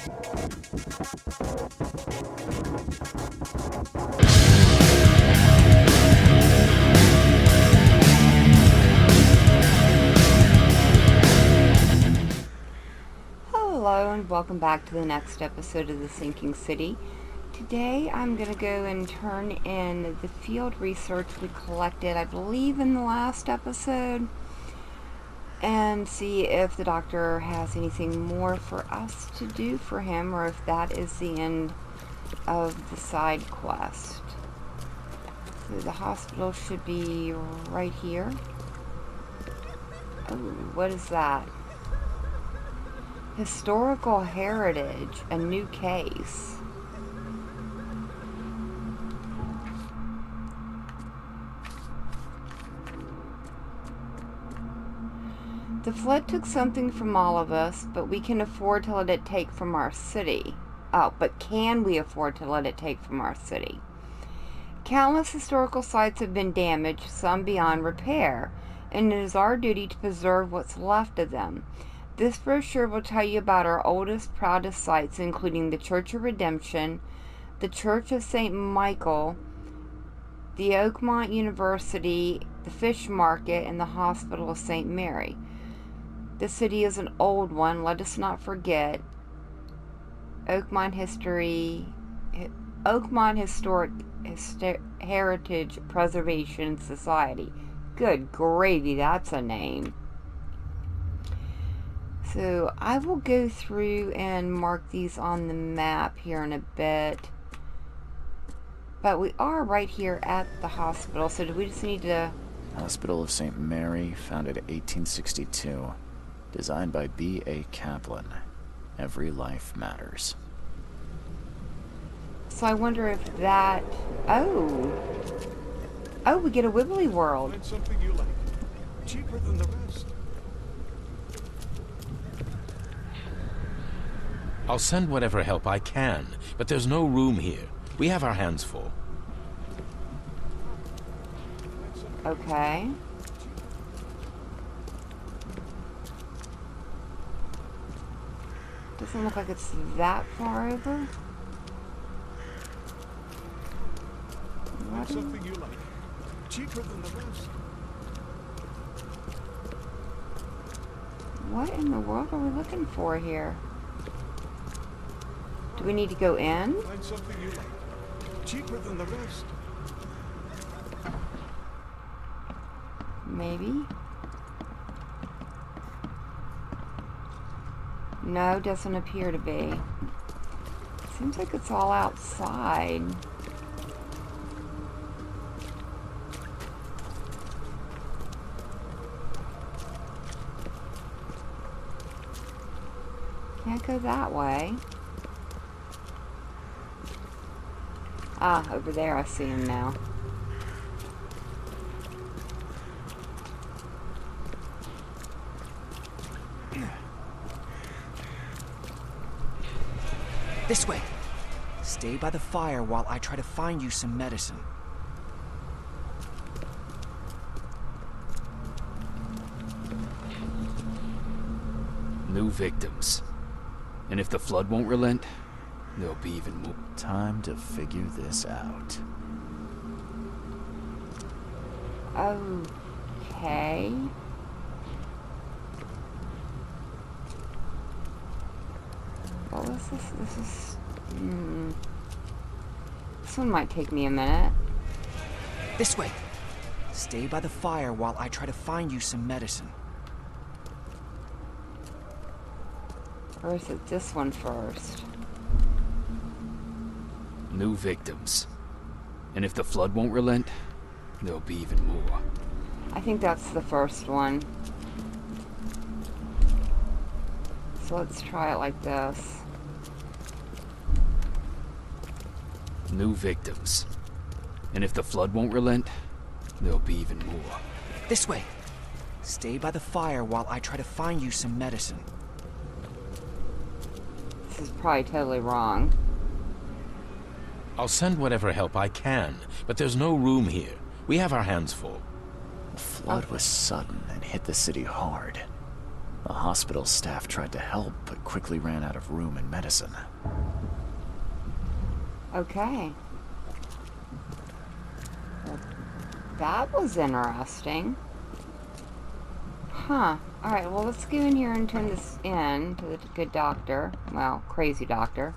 Hello and welcome back to the next episode of The Sinking City. Today I'm going to go and turn in the field research we collected, I believe, in the last episode, and see if the doctor has anything more for us to do for him, or if that is the end of the side quest. So the hospital should be right here. Oh, what is that? Historical heritage, a new case. The flood took something from all of us, but we can afford to let it take from our city. Oh, but can we afford to let it take from our city? Countless historical sites have been damaged, some beyond repair, and it is our duty to preserve what's left of them. This brochure will tell you about our oldest, proudest sites, including the Church of Redemption, the Church of St. Michael, the Oakmont University, the Fish Market, and the Hospital of St. Mary. The city is an old one, let us not forget. Oakmont Historic Heritage Preservation Society. Good gravy, that's a name. So I will go through and mark these on the map here in a bit. But we are right here at the hospital, so do we just need to... Hospital of St. Mary, founded in 1862. Designed by B.A. Kaplan. Every life matters. So I wonder if that... Oh, we get a Wibbly World. Find something you like. Cheaper than the rest. I'll send whatever help I can, but there's no room here. We have our hands full. Okay. Doesn't look like it's that far over. Find something you like. Cheaper than the rest. What in the world are we looking for here? Do we need to go in? Find something you like. Cheaper than the rest. Maybe. No, doesn't appear to be. Seems like it's all outside. Can't go that way. Ah, over there I see him now. This way. Stay by the fire while I try to find you some medicine. New victims. And if the flood won't relent, there'll be even more. Time to figure this out. Okay. What was this? This is... This one might take me a minute. This way. Stay by the fire while I try to find you some medicine. Or is it this one first? New victims. And if the flood won't relent, there'll be even more. I think that's the first one. So let's try it like this. New victims. And if the flood won't relent, there'll be even more. This way. Stay by the fire while I try to find you some medicine. This is probably totally wrong. I'll send whatever help I can, but there's no room here. We have our hands full. The flood was sudden and hit the city hard. The hospital staff tried to help, but quickly ran out of room and medicine. Okay. Well, that was interesting. Huh. Alright, well, let's go in here and turn this in to the good doctor. Well, crazy doctor.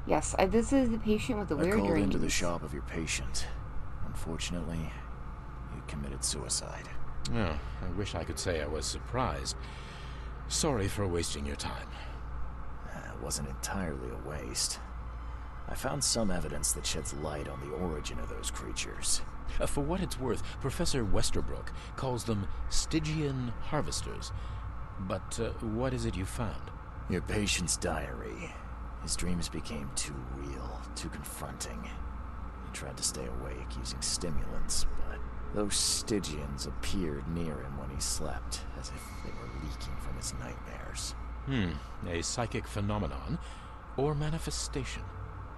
Yes, I visited the patient with the weird I called dreams. into the shop of your patient. Unfortunately, you committed suicide. Oh, I wish I could say I was surprised. Sorry for wasting your time. It wasn't entirely a waste. I found some evidence that sheds light on the origin of those creatures. For what it's worth, Professor Westerbrook calls them Stygian harvesters. But what is it you found? Your patient's diary. His dreams became too real, too confronting. He tried to stay awake using stimulants, but those Stygians appeared near him when he slept, as if they were leaking from his nightmares. A psychic phenomenon or manifestation.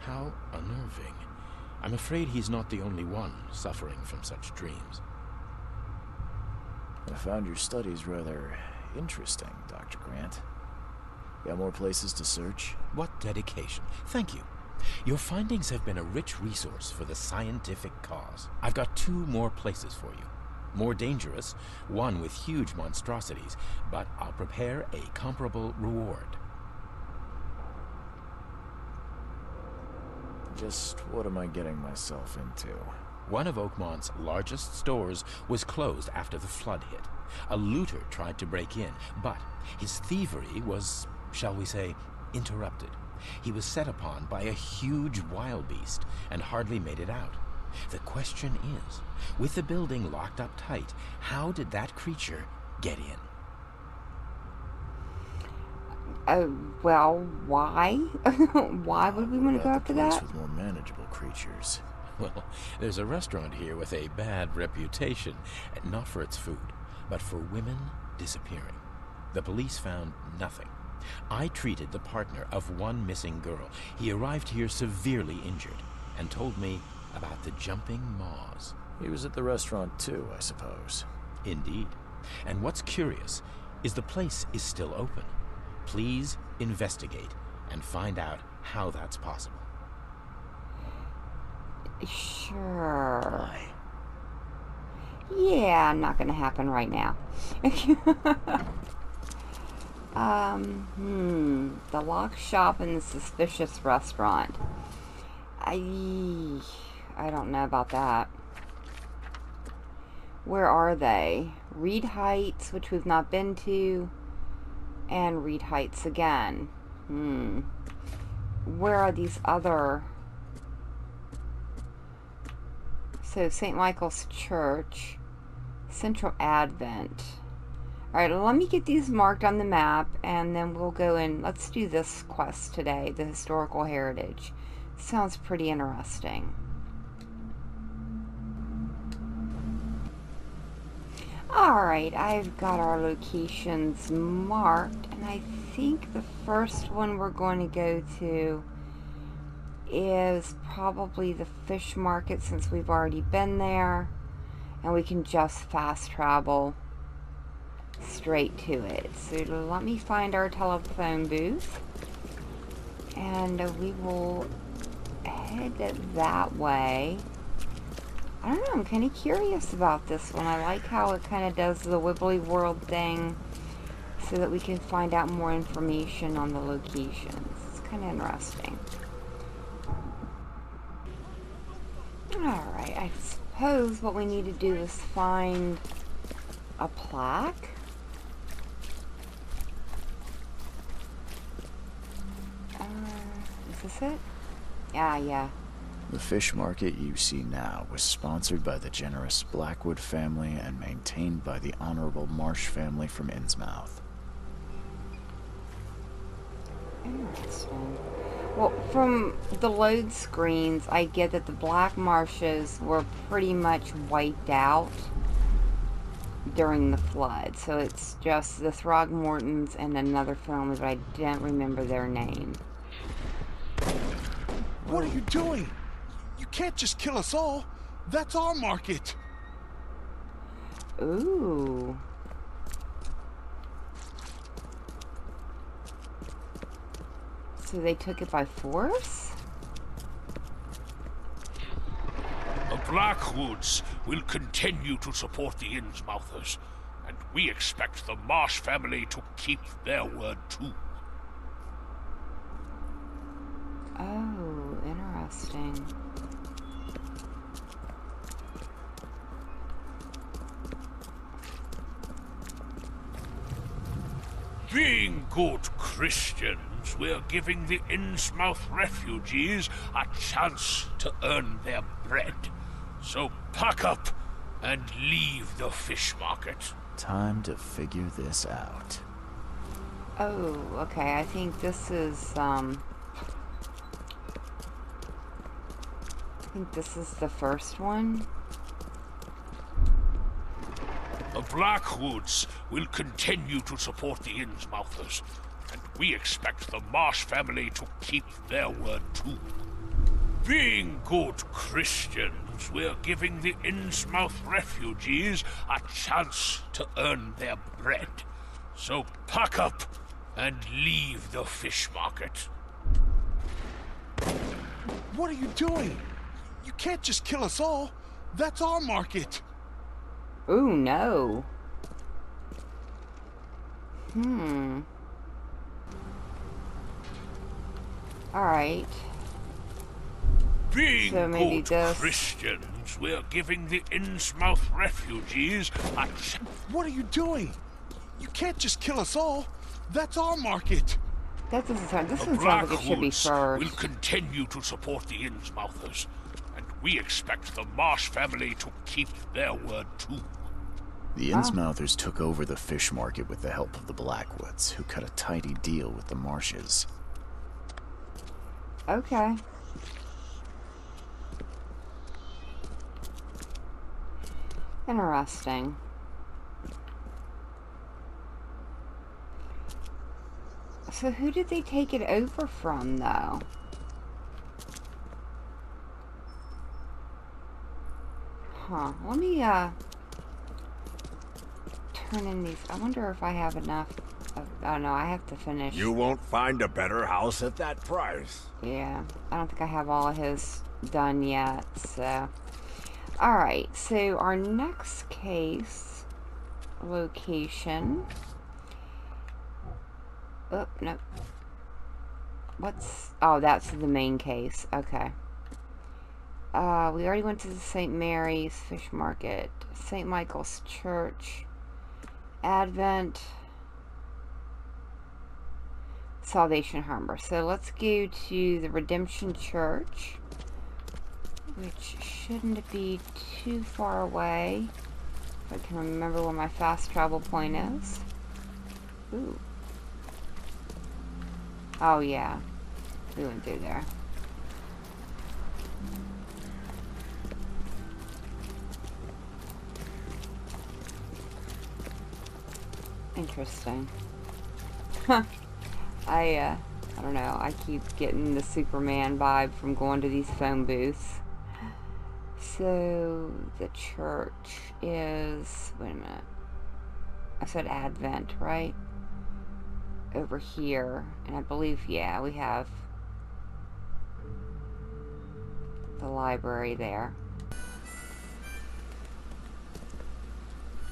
How unnerving. I'm afraid he's not the only one suffering from such dreams. I found your studies rather interesting, Dr. Grant. Got more places to search? What dedication. Thank you. Your findings have been a rich resource for the scientific cause. I've got 2 more places for you. More dangerous, one with huge monstrosities, but I'll prepare a comparable reward. Just what am I getting myself into? One of Oakmont's largest stores was closed after the flood hit. A looter tried to break in, but his thievery was, shall we say, interrupted. He was set upon by a huge wild beast and hardly made it out. The question is, with the building locked up tight, how did that creature get in? Well, why? Why would we want to go after that? With more manageable creatures. Well, there's a restaurant here with a bad reputation, not for its food, but for women disappearing. The police found nothing. I treated the partner of one missing girl. He arrived here severely injured and told me about the jumping maws. He was at the restaurant too, I suppose. Indeed. And what's curious is the place is still open. Please investigate and find out how that's possible. Sure. Why? Yeah, not gonna happen right now. The locked shop and the suspicious restaurant. I don't know about that. Where are they? Reed Heights, which we've not been to, and Reed Heights again. Where are these other... So, St. Michael's Church, Central Advent. Alright, let me get these marked on the map, and then we'll go and let's do this quest today, the Historical Heritage. Sounds pretty interesting. Alright, I've got our locations marked, and I think the first one we're going to go to is probably the fish market, since we've already been there, and we can just fast travel straight to it. So let me find our telephone booth, and we will head that way. I don't know, I'm kind of curious about this one. I like how it kind of does the Wibbly World thing so that we can find out more information on the locations. It's kind of interesting. Alright, I suppose what we need to do is find a plaque. Is this it? Yeah. The fish market you see now was sponsored by the generous Blackwood family and maintained by the Honorable Marsh family from Innsmouth. Interesting. Well, from the load screens, I get that the Black Marshes were pretty much wiped out during the flood. So it's just the Throgmortons and another family, but I didn't remember their name. What are you doing? You can't just kill us all. That's our market. Ooh. So they took it by force? The Blackwoods will continue to support the Innsmouthers, and we expect the Marsh family to keep their word too. Oh, interesting. Being good Christians, we're giving the Innsmouth refugees a chance to earn their bread. So pack up and leave the fish market. Time to figure this out. Oh, okay. I think this is, I think this is the first one. The Blackwoods will continue to support the Innsmouthers, and we expect the Marsh family to keep their word too. Being good Christians, we're giving the Innsmouth refugees a chance to earn their bread. So pack up and leave the fish market. What are you doing? You can't just kill us all. That's our market. Ooh, no. Alright. Being So maybe good this. Christians, we're giving the Innsmouth refugees a chance. What are you doing? You can't just kill us all. That's our market. That doesn't sound. This The doesn't sound like it should be Blackwoods will first. continue to support the Innsmouthers, and we expect the Marsh family to keep their word too. The Innsmouthers took over the fish market with the help of the Blackwoods, who cut a tidy deal with the Marshes. Okay. Interesting. So who did they take it over from, though? Huh. Let me, turn in these. I wonder if I have enough. Oh, no, I have to finish. You won't find a better house at that price. Yeah, I don't think I have all of his done yet, so. Alright, so our next case location. Oh, no. Oh, that's the main case. Okay. We already went to the St. Mary's Fish Market, St. Michael's Church, Advent, Salvation Harbor. So let's go to the Redemption Church, which shouldn't be too far away. If I can remember where my fast travel point is. Ooh. Oh yeah, we went through there. Interesting. Huh. I don't know. I keep getting the Superman vibe from going to these phone booths. So, the church is... Wait a minute. I said Advent, right? Over here. And I believe, yeah, we have the library there.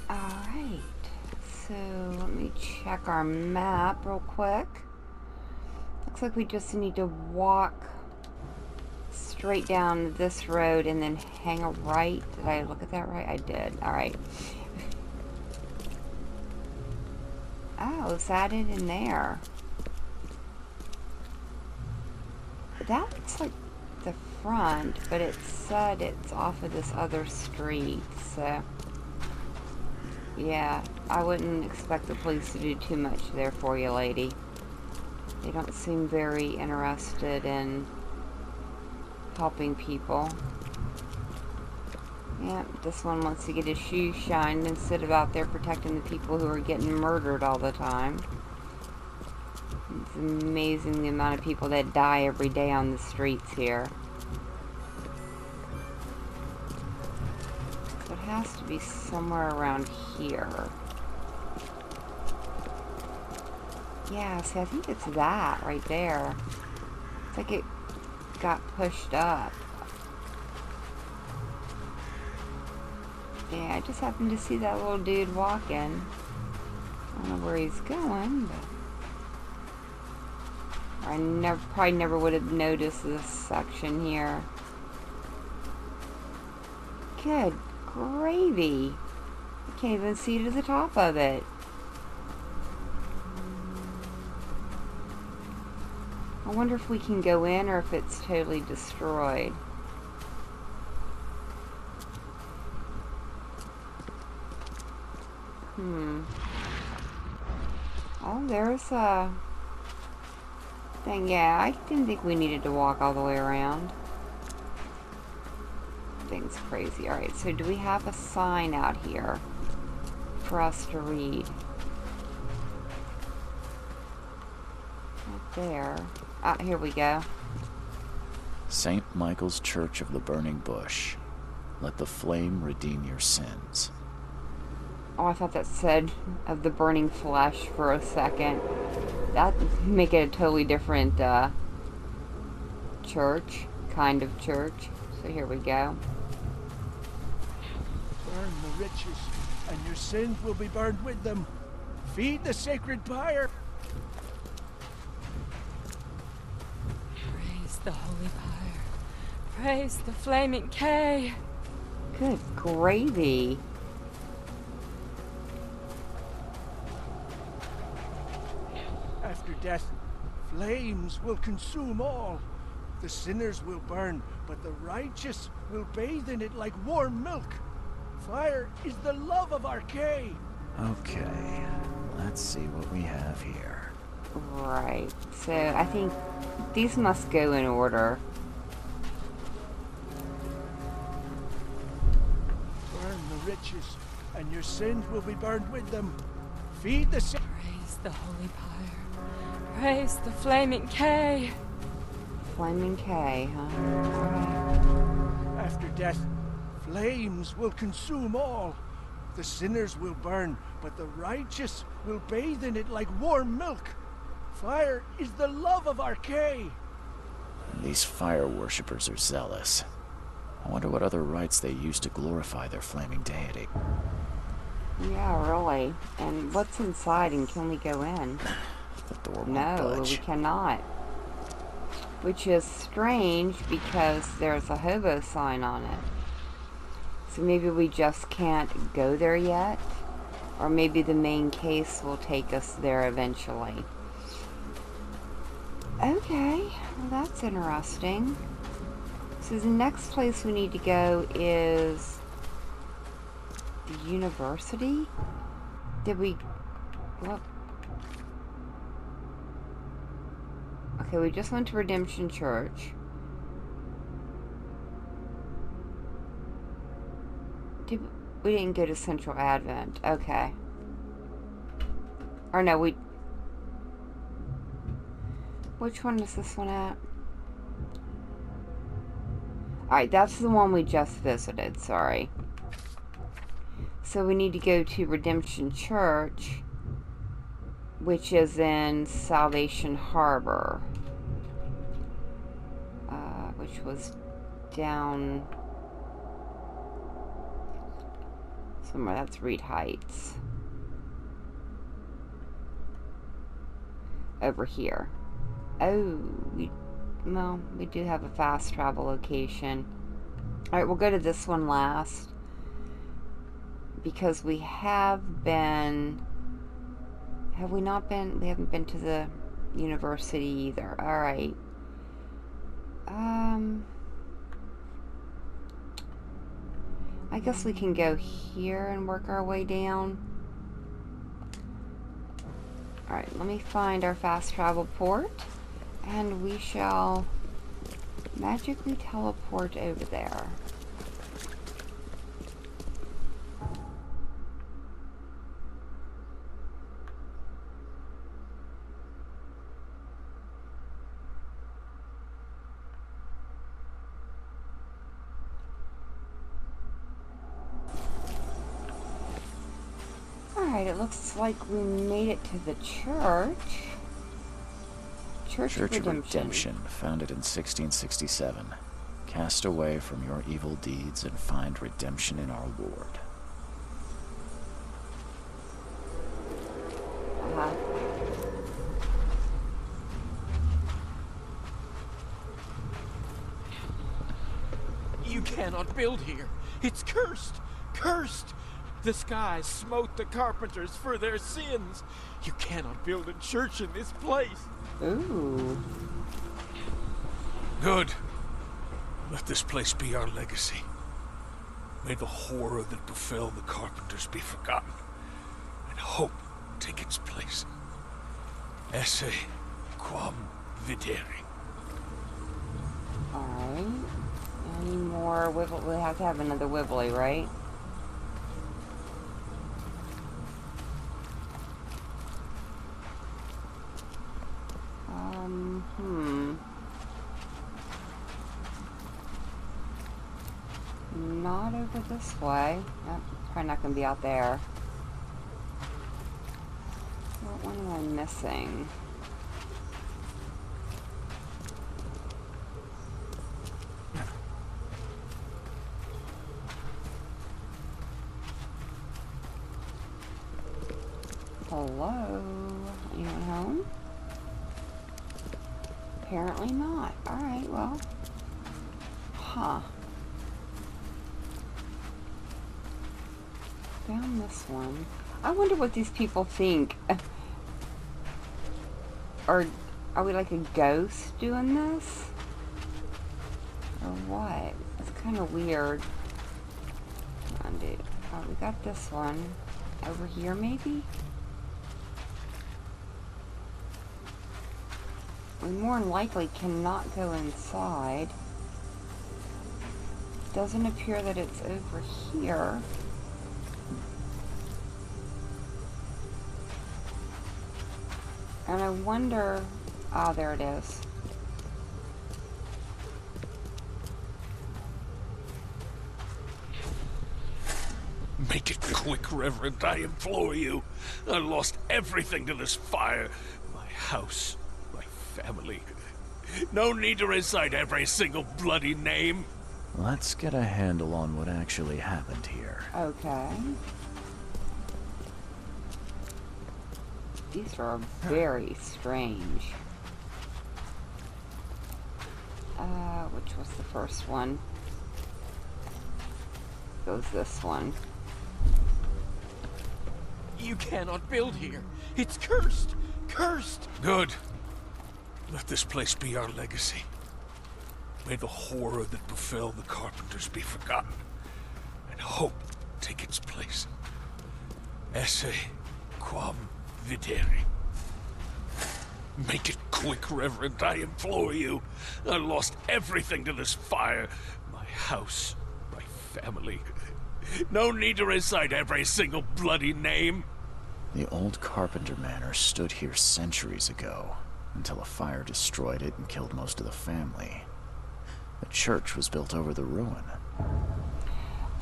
Alright. So, let me check our map real quick. Looks like we just need to walk straight down this road and then hang a right. Did I look at that right? I did. Alright. Oh, it's added in there. That looks like the front, but it said it's off of this other street, so... Yeah, I wouldn't expect the police to do too much there for you, lady. They don't seem very interested in helping people. Yeah, this one wants to get his shoes shined instead of out there protecting the people who are getting murdered all the time. It's amazing the amount of people that die every day on the streets here. So it has to be somewhere around here. Yeah, see, I think it's that right there. Looks like it got pushed up. Yeah, I just happened to see that little dude walking. I don't know where he's going, but I probably never would have noticed this section here. Good gravy. I can't even see to the top of it. I wonder if we can go in or if it's totally destroyed. Oh, there's a thing. Yeah, I didn't think we needed to walk all the way around. Thing's crazy. Alright, so do we have a sign out here for us to read? Right there. Ah, here we go. St. Michael's Church of the Burning Bush. Let the flame redeem your sins. Oh, I thought that said of the burning flesh for a second. That would make it a totally different church, kind of church. So here we go. Burn the riches, and your sins will be burned with them. Feed the sacred pyre. Praise the holy pyre. Praise the flaming K. Good gravy. After death, flames will consume all. The sinners will burn, but the righteous will bathe in it like warm milk. Fire is the love of Arcay. Okay, let's see what we have here. Right. So I think these must go in order. Burn the riches, and your sins will be burned with them. Feed the sick. Praise the holy pyre. Praise the flaming K. Flaming K, huh? Alright. After death, flames will consume all. The sinners will burn, but the righteous will bathe in it like warm milk. Fire is the love of Arcay. These fire worshippers are zealous. I wonder what other rites they use to glorify their flaming deity. Yeah, really. And what's inside, and can we go in? The door won't No, budge. we cannot. Which is strange because there's a hobo sign on it. So maybe we just can't go there yet. Or maybe the main case will take us there eventually. Okay, well that's interesting. So the next place we need to go is the university? Did we... What? Okay, we just went to Redemption Church. We didn't go to Central Advent. Okay. Or no, we... Which one is this one at? Alright, that's the one we just visited, sorry. So we need to go to Redemption Church, which is in Salvation Harbor. Which was down somewhere. That's Reed Heights. Over here. Oh, we do have a fast travel location. Alright, we'll go to this one last. Because we have been... Have we not been? We haven't been to the university either. Alright. I guess we can go here and work our way down. Alright, let me find our fast travel port. And we shall magically teleport over there. Alright, it looks like we made it to the church. Church of Redemption. Founded in 1667. Cast away from your evil deeds and find redemption in our Lord. You cannot build here. It's cursed. Cursed. The skies smote the carpenters for their sins. You cannot build a church in this place. Ooh. Good. Let this place be our legacy. May the horror that befell the carpenters be forgotten, and hope take its place. Esse quam videre. Alright. Any more wibble? We have to have another wibbly, right? Not over this way. Nope, probably not going to be out there. What one am I missing? Hello? Anyone home? Apparently not. Alright, well. Huh. Found this one. I wonder what these people think. Or are we like a ghost doing this? Or what? It's kind of weird. Come on, dude. Oh, we got this one. Over here, maybe? We more than likely cannot go inside. Doesn't appear that it's over here. And I wonder... Ah, there it is. Make it quick, Reverend, I implore you. I lost everything to this fire. My house, my family. No need to recite every single bloody name. Let's get a handle on what actually happened here. Okay. These are very strange. Which was the first one? Goes this one. You cannot build here. It's cursed. Cursed. Good. Let this place be our legacy. May the horror that befell the carpenters be forgotten, and hope take its place. Esse quam videre. Make it quick, Reverend, I implore you. I lost everything to this fire. My house, my family. No need to recite every single bloody name. The old Carpenter Manor stood here centuries ago, until a fire destroyed it and killed most of the family. The church was built over the ruin.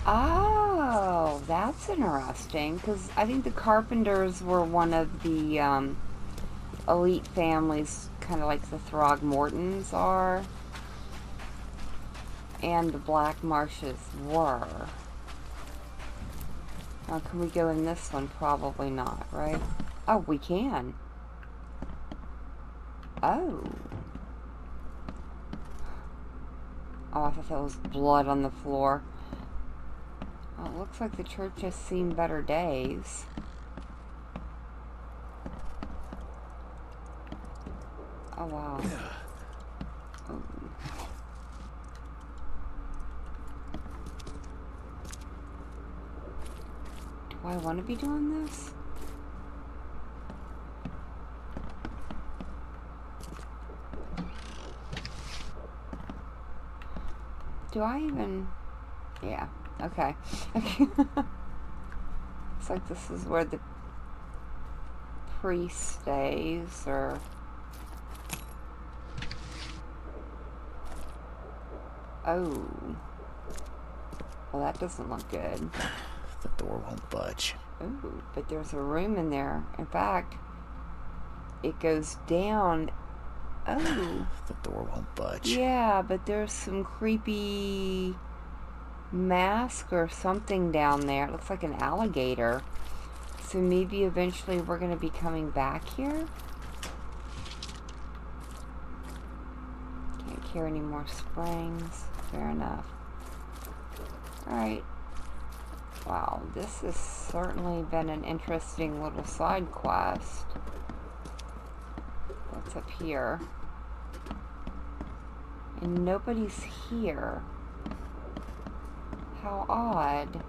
Oh, that's interesting, because I think the Carpenters were one of the elite families, kind of like the Throgmortons are, and the Black Marshes were. Now, can we go in this one? Probably not, right? Oh, we can. Oh. Oh, I thought that was blood on the floor. Well, it looks like the church has seen better days. Oh, wow. Oh. Do I want to be doing this? Do I even... Yeah, okay. It's like this is where the priest stays, or... Oh. Well, that doesn't look good. The door won't budge. Ooh, but there's a room in there. In fact, it goes down Oh. The door won't budge. Yeah, but there's some creepy mask or something down there. It looks like an alligator. So maybe eventually we're going to be coming back here? Can't carry any more springs. Fair enough. Alright. Wow, this has certainly been an interesting little side quest. What's up here? And nobody's here. How odd.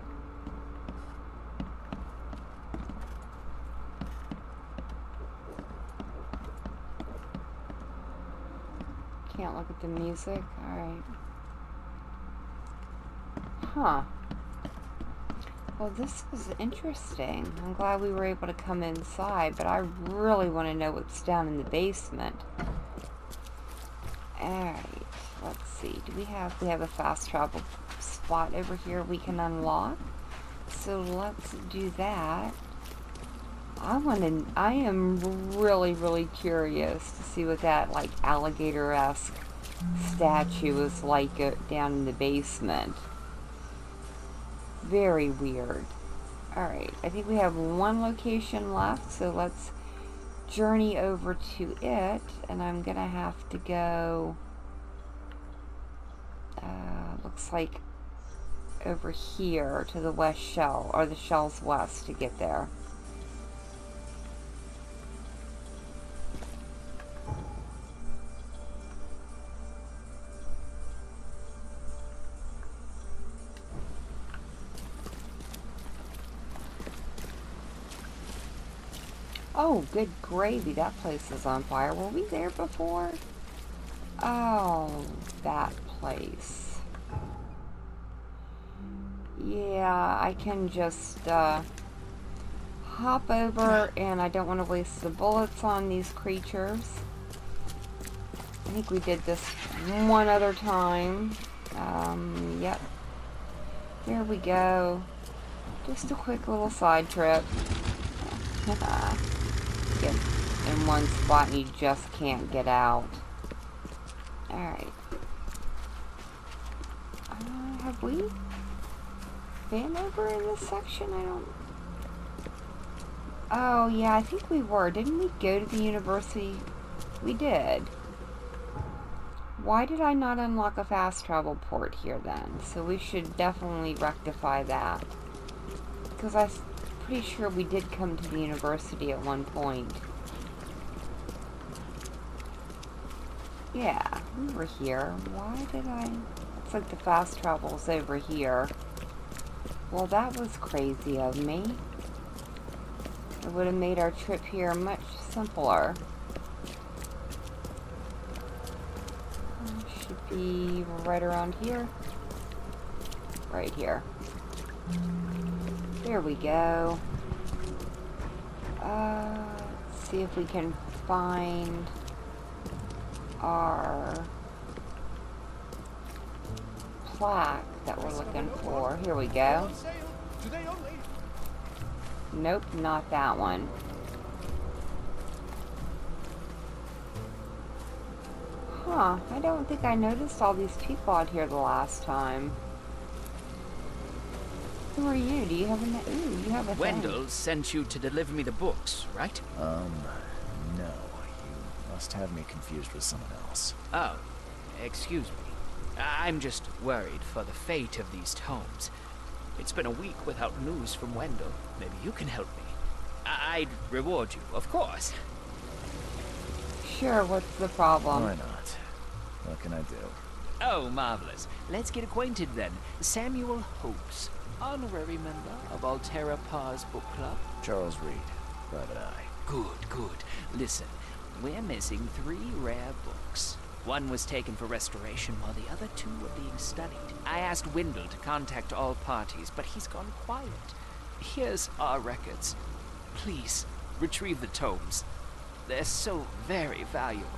Can't look at the music? Alright. Huh. Well, this was interesting. I'm glad we were able to come inside, but I really want to know what's down in the basement. Alright, let's see. We have a fast travel spot over here we can unlock. So let's do that. I am really curious to see what that, like, alligator-esque statue is like down in the basement. Very weird. Alright, I think we have one location left, so let's journey over to it, and I'm gonna have to go, looks like over here to the west shell, or the shell's west to get there. Oh, good gravy. That place is on fire. Were we there before? Oh, that place. Yeah, I can just hop over, and I don't want to waste the bullets on these creatures. I think we did this one other time. Yep. Here we go. Just a quick little side trip. Get in one spot and you just can't get out. Alright. Have we been over in this section? I don't... Oh, yeah, I think we were. Didn't we go to the university? We did. Why did I not unlock a fast travel port here then? So we should definitely rectify that. Because I'm pretty sure we did come to the university at one point. Yeah, we were here. Why did I... Looks like the fast travel's over here. Well, that was crazy of me. It would have made our trip here much simpler. Should be right around here. Right here. There we go. Let's see if we can find our plaque that we're looking for. Here we go. Nope, not that one. Huh, I don't think I noticed all these people out here the last time. Who are you? Do you have a... Ooh, you have a Wendell thing. sent you to deliver me the books, right? No. You must have me confused with someone else. Oh, excuse me. I'm just worried for the fate of these tomes. It's been a week without news from Wendell. Maybe you can help me. I'd reward you, of course. Sure, what's the problem? Why not? What can I do? Oh, marvelous. Let's get acquainted then. Samuel Hopes, honorary member of Altera Pars Book Club. Charles Reed, Private Eye. Good. Listen, we're missing 3 rare books. One was taken for restoration while the other 2 were being studied. I asked Wendell to contact all parties, but he's gone quiet. Here's our records. Please, retrieve the tomes. They're so very valuable.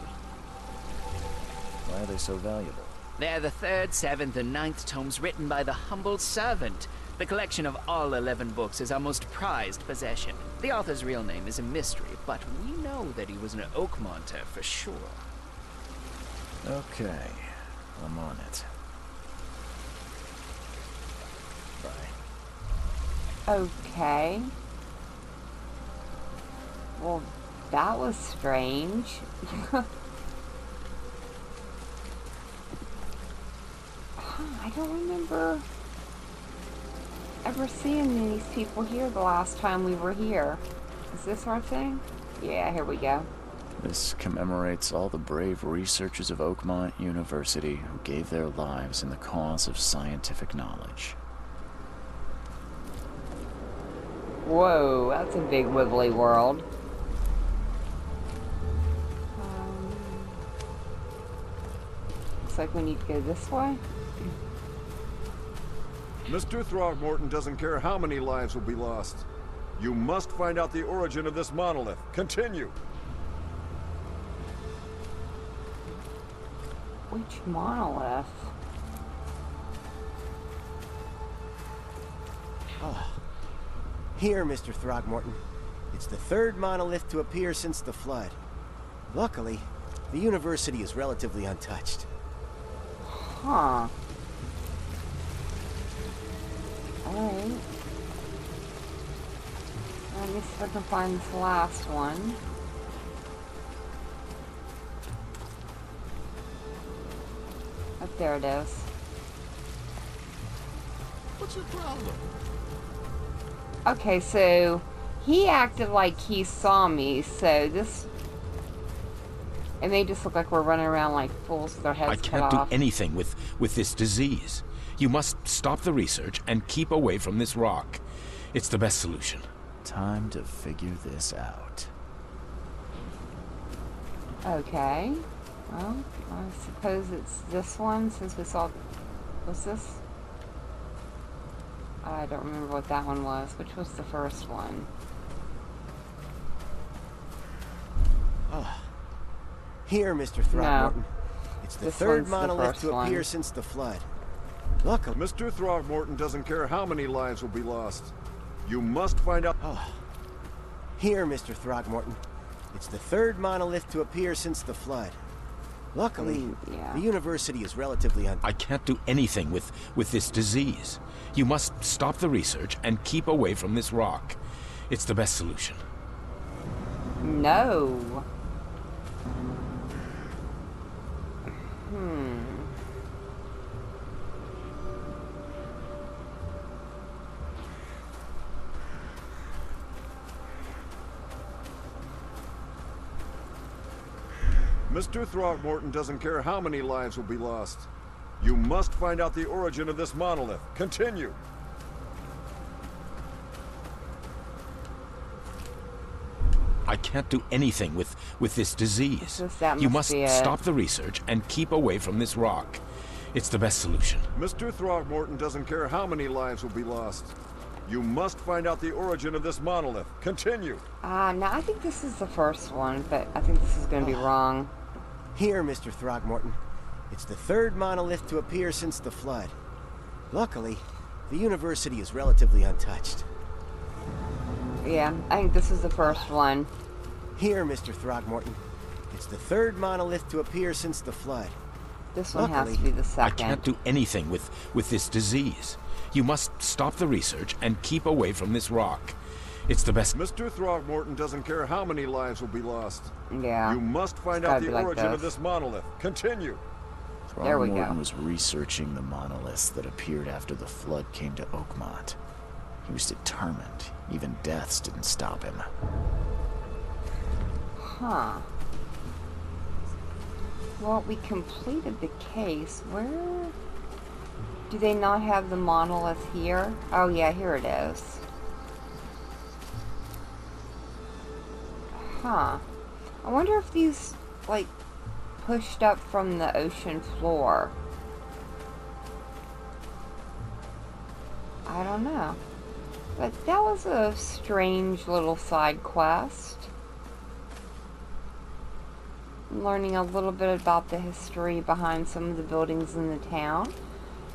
Why are they so valuable? They're the 3rd, 7th, and 9th tomes written by the humble servant. The collection of all 11 books is our most prized possession. The author's real name is a mystery, but we know that he was an Oakmonter for sure. Okay, I'm on it. Bye. Okay. Well, that was strange. I don't remember ever seeing these people here the last time we were here. Is this our thing? Yeah, here we go. This commemorates all the brave researchers of Oakmont University who gave their lives in the cause of scientific knowledge. Whoa, that's a big wibbly world. Looks like we need to go this way. Mr. Throgmorton doesn't care how many lives will be lost. You must find out the origin of this monolith. Continue. Which monolith? Oh. Here, Mr. Throgmorton. It's the third monolith to appear since the flood. Luckily, the university is relatively untouched. Huh. Alright. Let me see if I can find this last one. Oh, there it is. What's your problem? Okay, so he acted like he saw me, so this... It may just look like we're running around like fools with our heads I cut can't do off. anything with this disease. You must stop the research and keep away from this rock. It's the best solution. Time to figure this out. Okay. Well, I suppose it's this one, since we saw... Was this? I don't remember what that one was. Which was the first one? Oh. Here, Mr. Throgmorton. It's the third monolith to appear since the flood. Luckily, Mr. Throgmorton doesn't care how many lives will be lost. You must find out... Oh. Here, Mr. Throgmorton. It's the third monolith to appear since the flood. Luckily, the university is relatively I can't do anything with this disease. You must stop the research and keep away from this rock. It's the best solution. No. Mr. Throgmorton doesn't care how many lives will be lost. You must find out the origin of this monolith. Continue. I can't do anything with this disease. You must stop the research and keep away from this rock. It's the best solution. Mr. Throgmorton doesn't care how many lives will be lost. You must find out the origin of this monolith. Continue. Now I think this is the first one, but I think this is going to be wrong. Here, Mr. Throgmorton. It's the third monolith to appear since the flood. Luckily, the university is relatively untouched. Yeah, I think this is the first one. Here, Mr. Throgmorton. It's the third monolith to appear since the flood. This one has to be the second. I can't do anything with this disease. You must stop the research and keep away from this rock. It's the best... Mr. Throgmorton doesn't care how many lives will be lost. Yeah. You must find out the origin of this monolith. Continue. There we go. Throgmorton was researching the monoliths that appeared after the flood came to Oakmont. He was determined. Even deaths didn't stop him. Huh. Well, we completed the case. Where... Do they not have the monolith here? Oh, yeah, here it is. Huh. I wonder if these, like, pushed up from the ocean floor. I don't know. But that was a strange little side quest. Learning a little bit about the history behind some of the buildings in the town.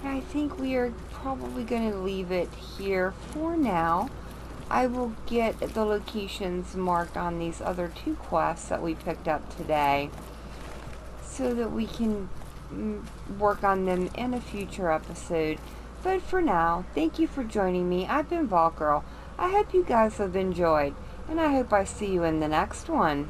I think we are probably going to leave it here for now. I will get the locations marked on these other two quests that we picked up today. so that we can work on them in a future episode. But for now, thank you for joining me. I've been Valgirl. I hope you guys have enjoyed, and I hope I see you in the next one.